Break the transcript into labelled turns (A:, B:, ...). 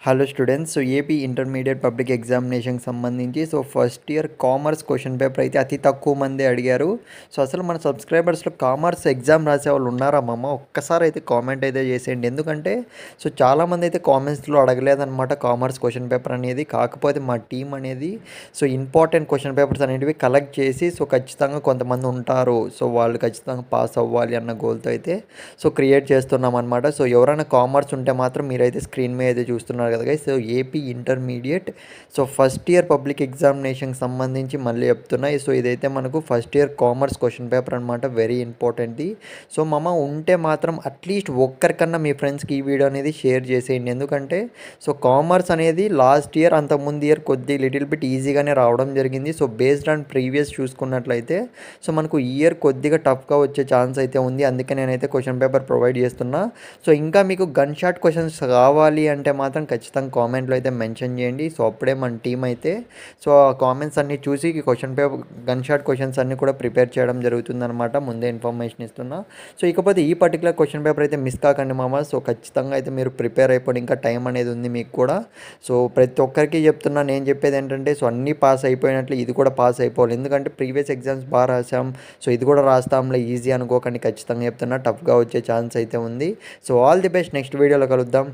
A: Hello students. AP intermediate public ఎగ్జామినేషన్కి సంబంధించి first year commerce question paper అయితే అతి తక్కువ మంది అడిగారు. అసలు మన సబ్స్క్రైబర్స్లో కామర్స్ ఎగ్జామ్ రాసే వాళ్ళు ఉన్నారా మామ? ఒక్కసారి అయితే కామెంట్ అయితే చేసేయండి. ఎందుకంటే చాలామంది అయితే కామెంట్స్లో అడగలేదన్నమాట కామర్స్ క్వశ్చన్ పేపర్ అనేది. కాకపోతే మా టీం అనేది ఇంపార్టెంట్ క్వశ్చన్ పేపర్స్ అనేటివి కలెక్ట్ చేసి ఖచ్చితంగా కొంతమంది ఉంటారు, వాళ్ళు ఖచ్చితంగా పాస్ అవ్వాలి అన్న గోల్తో అయితే క్రియేట్ చేస్తున్నాం అనమాట. ఎవరైనా కామర్స్ ఉంటే మాత్రం మీరైతే స్క్రీన్ మీద అయితే చూస్తున్నారు కదా guys. AP intermediate first year public ఎగ్జామినేషన్కి సంబంధించి మళ్ళీ చెప్తున్నాయి. ఇదైతే మనకు first year commerce question paper అనమాట. వెరీ ఇంపార్టెంట్ది. మామ ఉంటే మాత్రం అట్లీస్ట్ ఒక్కరికన్నా మీ ఫ్రెండ్స్కి ఈ వీడియో అనేది షేర్ చేసేయండి. ఎందుకంటే కామర్స్ అనేది లాస్ట్ ఇయర్ అంతకుముందు ఇయర్ లిటిల్ బిట్ ఈజీగానే రావడం జరిగింది. బేస్డ్ ఆన్ ప్రీవియస్ చూసుకున్నట్లయితే మనకు ఈ ఇయర్ కొద్దిగా టఫ్గా వచ్చే ఛాన్స్ అయితే ఉంది. అందుకే నేనైతే క్వశ్చన్ పేపర్ ప్రొవైడ్ చేస్తున్నా. ఇంకా మీకు గన్ షాట్ క్వశ్చన్స్ కావాలి అంటే మాత్రం ఖచ్చితంగా కామెంట్లో అయితే మెన్షన్ చేయండి. అప్పుడే మన టీం అయితే ఆ కామెంట్స్ అన్నీ చూసి question paper gun shot questions అన్నీ కూడా ప్రిపేర్ చేయడం జరుగుతుందన్నమాట. ముందే ఇన్ఫర్మేషన్ ఇస్తున్నా. ఇకపోతే ఈ పర్టికులర్ క్వశ్చన్ పేపర్ అయితే మిస్ కాకండి మామ. ఖచ్చితంగా అయితే మీరు ప్రిపేర్ అయిపోండి. ఇంకా టైం అనేది ఉంది మీకు కూడా. ప్రతి ఒక్కరికి చెప్తున్నా, నేను చెప్పేది ఏంటంటే అన్నీ పాస్ అయిపోయినట్లు ఇది కూడా పాస్ అయిపోవాలి. ఎందుకంటే ప్రీవియస్ ఎగ్జామ్స్ బాగా రాసాం, ఇది కూడా రాస్తాంలే ఈజీ అనుకోకండి. ఖచ్చితంగా చెప్తున్నా, టఫ్గా వచ్చే ఛాన్స్ అయితే ఉంది. All the best. నెక్స్ట్ వీడియోలో కలుద్దాం.